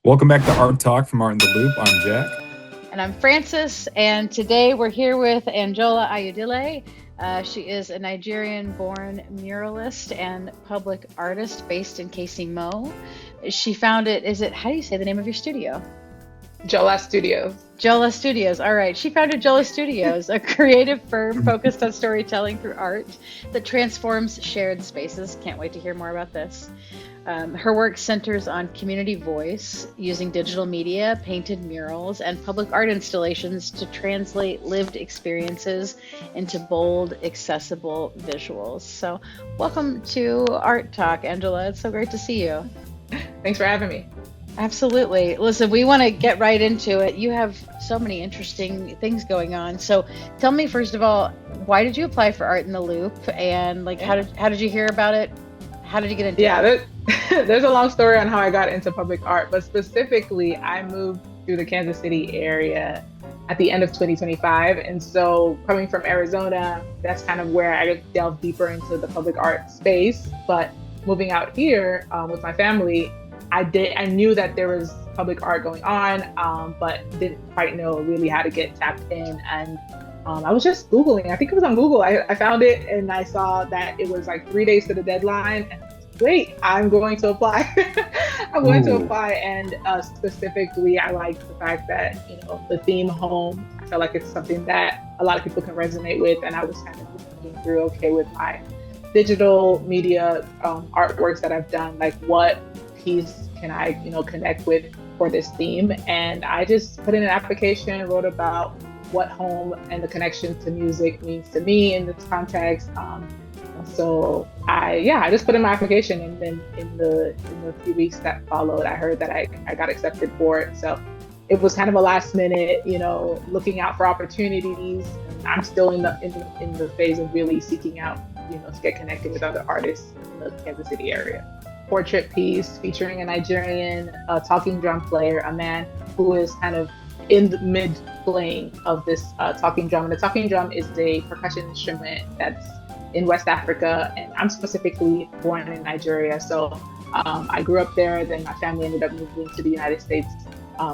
Welcome back to Art Talk from Art in the Loop. I'm Jack. And I'm Francis, and today we're here with Anjola Ayodele. She is a Nigerian-born muralist and public artist based in KC She founded, how do you say the name of your studio? Jola Studios. Jola Studios, all right. She founded Jola Studios, a creative firm focused on storytelling through art that transforms shared spaces. Can't wait to hear more about this. Her work centers on community voice, using digital media, painted murals, and public art installations to translate lived experiences into bold, accessible visuals. So welcome to Art Talk, Anjola. It's so great to see you. Thanks for having me. Absolutely. Listen, we want to get right into it. You have so many interesting things going on. So tell me, first of all, why did you apply for Art in the Loop? And how did you hear about it? How did you get into it? There's a long story on how I got into public art, but specifically, I moved to the Kansas City area at the end of 2025. And so coming from Arizona, that's kind of where I delved deeper into the public art space. But moving out here with my family, I knew that there was public art going on, but didn't quite know really how to get tapped in. And I was just Googling. I think it was on Google. I found it and I saw that it was like 3 days to the deadline. And great, I'm going to apply. I'm going to apply. And specifically, I like the fact that, the theme home, I feel like it's something that a lot of people can resonate with. And I was kind of thinking through, okay, with my digital media artworks that I've done, like what piece can I, connect with for this theme? And I just put in an application, wrote about what home and the connection to music means to me in this context. So I just put in my application, and then in the few weeks that followed, I heard that I got accepted for it. So it was kind of a last minute, looking out for opportunities. I'm still in the phase of really seeking out, to get connected with other artists in the Kansas City area. Portrait piece featuring a Nigerian talking drum player, a man who is kind of in the mid playing of this talking drum. And the talking drum is a percussion instrument that's in West Africa, and I'm specifically born in Nigeria. So I grew up there, then my family ended up moving to the United States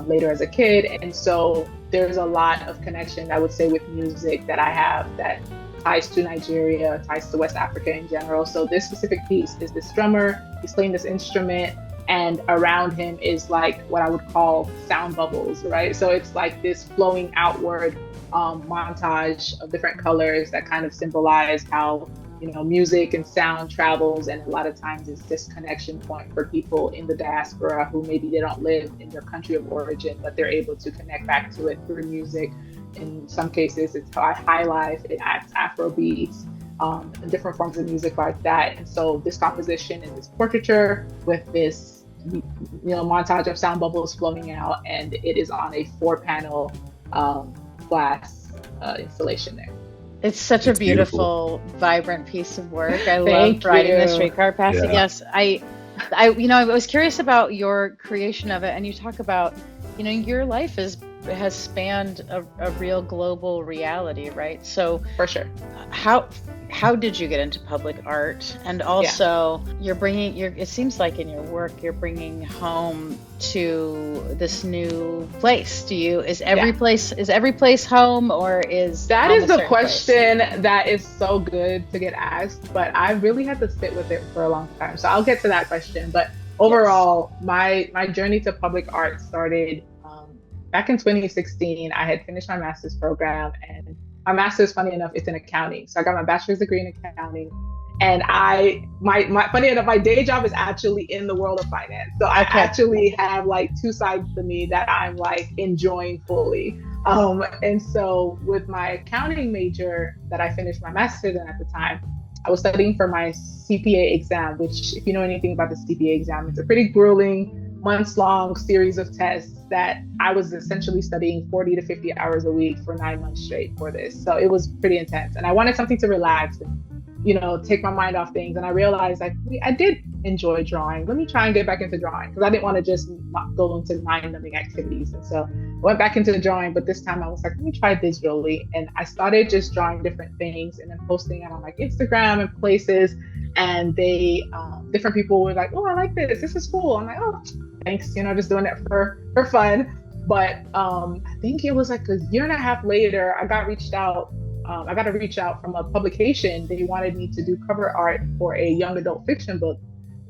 later as a kid. And so there's a lot of connection, I would say, with music that I have that ties to Nigeria, ties to West Africa in general. So this specific piece is this drummer, he's playing this instrument, and around him is like what I would call sound bubbles, right? So it's like this flowing outward montage of different colors that kind of symbolize how, music and sound travels. And a lot of times it's this connection point for people in the diaspora who maybe they don't live in their country of origin, but they're able to connect back to it through music. In some cases, it's high life, it acts Afro beats, and different forms of music like that. And so this composition is this portraiture with this, montage of sound bubbles flowing out, and it is on a 4-panel glass installation there. It's such a beautiful, vibrant piece of work. I love riding the streetcar past it. Yes, I was curious about your creation of it, and you talk about, your life has spanned a real global reality, right? So for sure, how did you get into public art? And also, it seems like in your work you're bringing home to this new place. Is every place home, or is that is the question that is so good to get asked, but I really had to sit with it for a long time. So I'll get to that question. But overall, my journey to public art started back in 2016. I had finished my master's program, and my master's, funny enough, it's in accounting. So I got my bachelor's degree in accounting, and funny enough, my day job is actually in the world of finance. So I actually have like two sides to me that I'm like enjoying fully. And so with my accounting major that I finished my master's in at the time, I was studying for my CPA exam, which, if you know anything about the CPA exam, it's a pretty grueling, months-long series of tests that I was essentially studying 40 to 50 hours a week for 9 months straight for this. So it was pretty intense, and I wanted something to relax and, take my mind off things. And I realized I did enjoy drawing. Let me try and get back into drawing, because I didn't want to just go into mind-numbing activities. And so I went back into the drawing, but this time I was like, let me try digitally. And I started just drawing different things and then posting it on like Instagram and places. and they different people were like, oh, I like this. This is cool. I'm like, oh, thanks. Just doing it for fun. But I think it was like a year and a half later, I got reached out. I got a reach out from a publication. They wanted me to do cover art for a young adult fiction book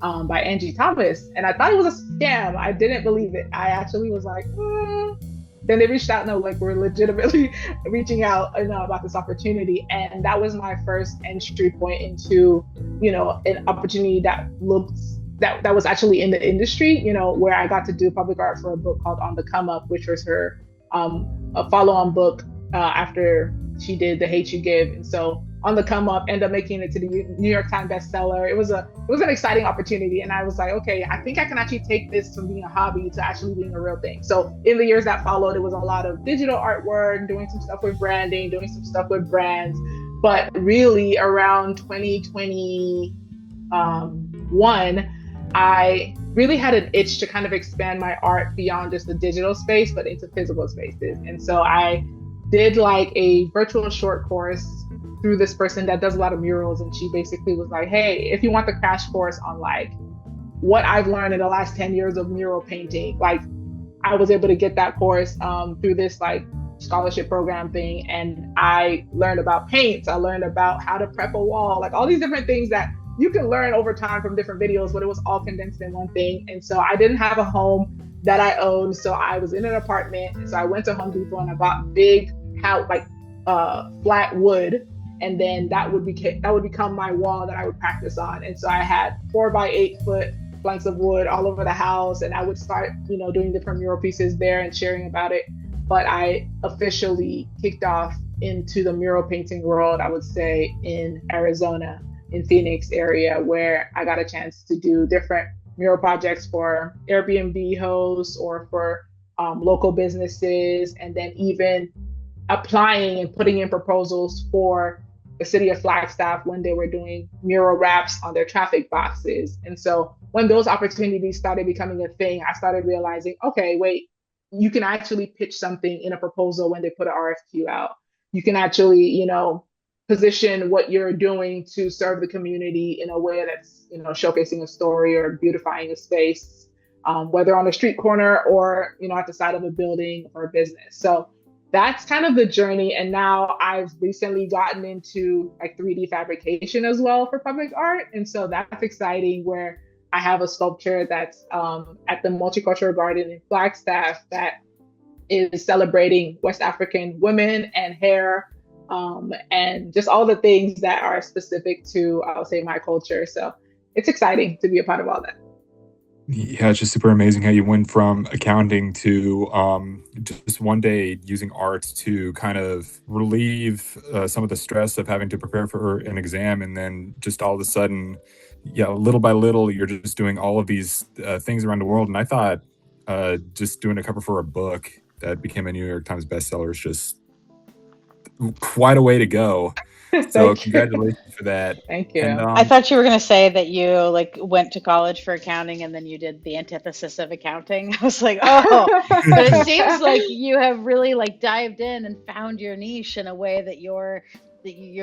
by Angie Thomas. And I thought it was a scam. I didn't believe it. I actually was like, Then they reached out and like, we're legitimately reaching out about this opportunity. And that was my first entry point into, an opportunity that that was actually in the industry, where I got to do public art for a book called On the Come Up, which was her a follow-on book after she did The Hate You Give. And so On the Come Up ended up making it to the New York Times bestseller. It was an exciting opportunity. And I was like, okay, I think I can actually take this from being a hobby to actually being a real thing. So in the years that followed, it was a lot of digital artwork, doing some stuff with branding, doing some stuff with brands. But really around 2021, I really had an itch to kind of expand my art beyond just the digital space, but into physical spaces. And so I did like a virtual short course through this person that does a lot of murals. And she basically was like, hey, if you want the crash course on like what I've learned in the last 10 years of mural painting, like I was able to get that course through this like scholarship program thing. And I learned about paints. I learned about how to prep a wall, like all these different things that you can learn over time from different videos, but it was all condensed in one thing. And so I didn't have a home that I owned. So I was in an apartment. And so I went to Home Depot and I bought big house, like flat wood. And then that would become my wall that I would practice on. And so I had 4x8-foot planks of wood all over the house. And I would start, doing different mural pieces there and sharing about it. But I officially kicked off into the mural painting world, I would say, in Arizona, in Phoenix area, where I got a chance to do different mural projects for Airbnb hosts or for local businesses, and then even applying and putting in proposals for the city of Flagstaff when they were doing mural wraps on their traffic boxes. And so when those opportunities started becoming a thing, I started realizing, okay, wait, you can actually pitch something in a proposal when they put an RFQ out. You can actually, position what you're doing to serve the community in a way that's, showcasing a story or beautifying a space, whether on a street corner or, at the side of a building or a business. So that's kind of the journey. And now I've recently gotten into like 3D fabrication as well for public art. And so that's exciting, where I have a sculpture that's at the Multicultural Garden in Flagstaff that is celebrating West African women and hair, and just all the things that are specific to, I'll say, my culture. So it's exciting to be a part of all that. Yeah, it's just super amazing how you went from accounting to just one day using art to kind of relieve some of the stress of having to prepare for an exam. And then just all of a sudden, little by little, you're just doing all of these things around the world. And I thought just doing a cover for a book that became a New York Times bestseller is just quite a way to go. So congratulations for that. Thank you. And, I thought you were going to say that you like went to college for accounting and then you did the antithesis of accounting. I was like, oh, but it seems like you have really like dived in and found your niche in a way that you're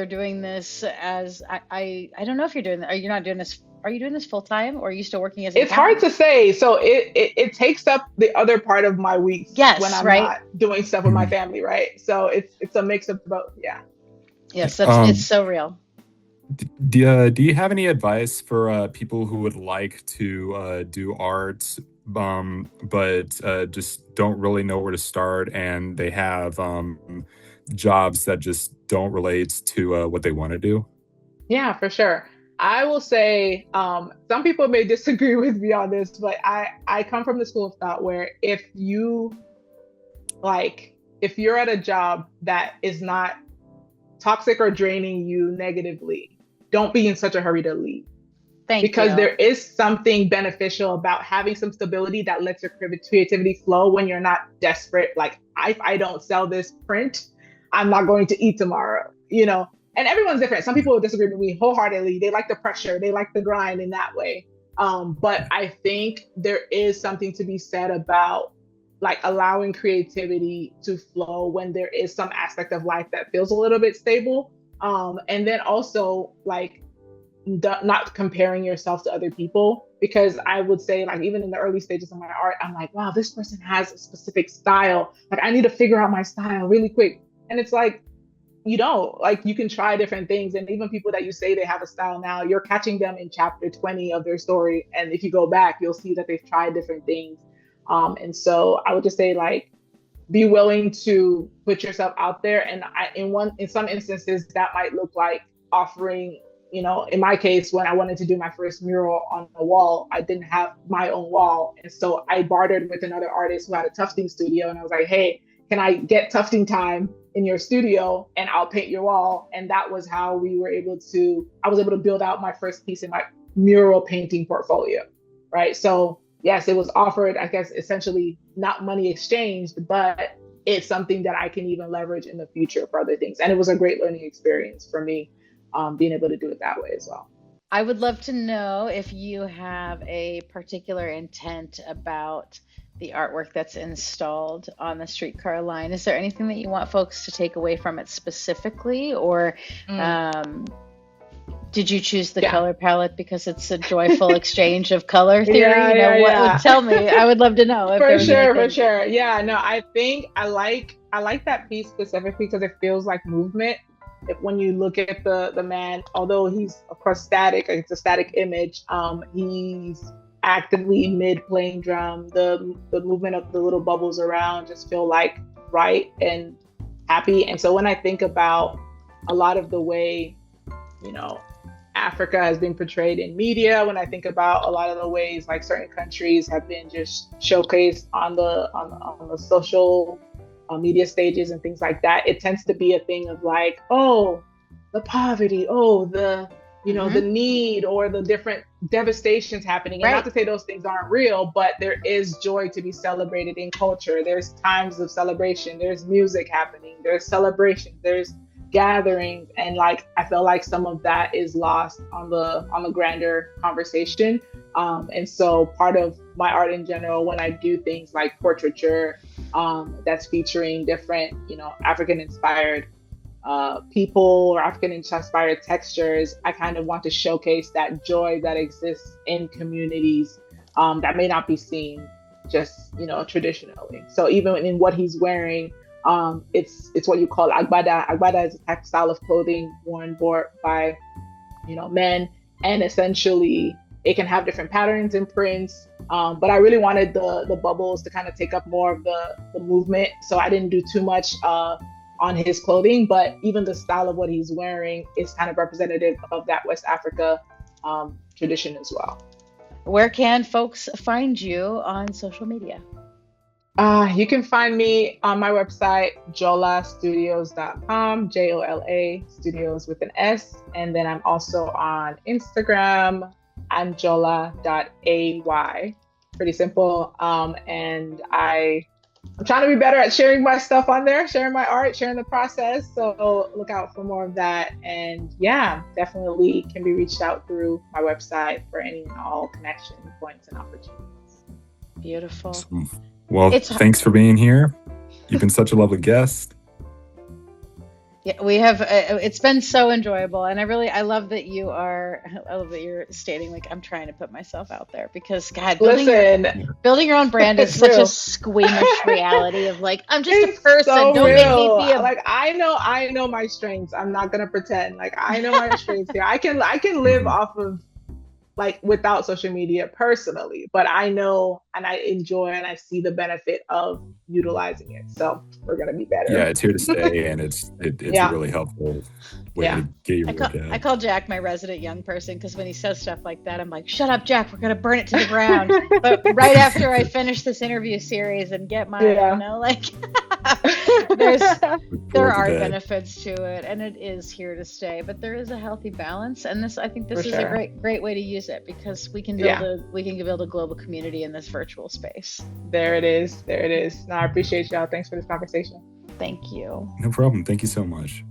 doing this as I don't know if you're doing that. Are you not doing this? Are you doing this full time, or are you still working as an It's hard accountant? to say. So it takes up the other part of my weeks when I'm not doing stuff with my family, right? So it's a mix of both. Yeah. Yes, it's so real. Do you have any advice for people who would like to do art, but just don't really know where to start, and they have jobs that just don't relate to what they want to do? Yeah, for sure. I will say some people may disagree with me on this, but I come from the school of thought where if you're at a job that is not toxic or draining you negatively, don't be in such a hurry to leave. Because there is something beneficial about having some stability that lets your creativity flow when you're not desperate. Like, if I don't sell this print, I'm not going to eat tomorrow, And everyone's different. Some people will disagree with me wholeheartedly. They like the pressure. They like the grind in that way. But I think there is something to be said about like allowing creativity to flow when there is some aspect of life that feels a little bit stable. And then also like not comparing yourself to other people, because I would say, like, even in the early stages of my art, I'm like, wow, this person has a specific style. Like, I need to figure out my style really quick. And it's like, you don't. Like, you can try different things. And even people that you say they have a style now, you're catching them in chapter 20 of their story. And if you go back, you'll see that they've tried different things. And so I would just say, like, be willing to put yourself out there. And in some instances, that might look like offering, in my case, when I wanted to do my first mural on a wall, I didn't have my own wall. And so I bartered with another artist who had a tufting studio. And I was like, hey, can I get tufting time in your studio and I'll paint your wall? And that was how I was able to build out my first piece in my mural painting portfolio, right? So yes, it was offered, I guess, essentially not money exchanged, but it's something that I can even leverage in the future for other things. And it was a great learning experience for me, being able to do it that way as well. I would love to know if you have a particular intent about the artwork that's installed on the Streetcar line. Is there anything that you want folks to take away from it specifically, or did you choose the color palette because it's a joyful exchange of color theory? What would tell me? I would love to know. For sure. Yeah, no, I think I like that piece specifically because it feels like movement. When you look at the man, although he's of course static, it's a static image, he's actively mid playing drum. The movement of the little bubbles around just feel like right and happy. And so when I think about a lot of the way, Africa has been portrayed in media, when I think about a lot of the ways like certain countries have been just showcased on the social media stages and things like that, it tends to be a thing of like, oh, the poverty, oh, the the need, or the different devastations happening. And not to say those things aren't real, but there is joy to be celebrated in culture. There's times of celebration. There's music happening. There's celebrations. There's gatherings. And like, I feel like some of that is lost on the grander conversation. And so part of my art in general, when I do things like portraiture, that's featuring different, African inspired people or African inspired textures, I kind of want to showcase that joy that exists in communities that may not be seen just traditionally. So even in what he's wearing, it's what you call agbada. Agbada is a textile of clothing worn by men, and essentially it can have different patterns and prints. But I really wanted the bubbles to kind of take up more of the movement, so I didn't do too much on his clothing, but even the style of what he's wearing is kind of representative of that West Africa tradition as well. Where can folks find you on social media? You can find me on my website, jolastudios.com, Jola Studios with an S. And then I'm also on Instagram, Anjola.ay. Pretty simple. And I'm trying to be better at sharing my stuff on there, sharing my art, sharing the process. So look out for more of that. And yeah, definitely can be reached out through my website for any and all connection points and opportunities. Beautiful. Awesome. Well, thanks for being here. You've been such a lovely guest. Yeah, we have. It's been so enjoyable, and I love that you're stating like I'm trying to put myself out there, because God, building your own brand is such a squeamish reality of like, I'm just a person. So Don't real. make me be like I know my strengths. I'm not gonna pretend. Like I know my strengths here. I can live off of like without social media personally, but I know and I enjoy and I see the benefit of utilizing it. So we're gonna be better. Yeah, it's here to stay, and it's a really helpful way to get your work out. I call Jack my resident young person, because when he says stuff like that, I'm like, shut up, Jack, we're gonna burn it to the ground. But right after I finish this interview series and get my there are benefits to it, and it is here to stay, but there is a healthy balance, and I think this is a great way to use it, because we can build a global community in this virtual space. There it is. No, I appreciate y'all. Thanks for this conversation. Thank you. No problem. Thank you so much.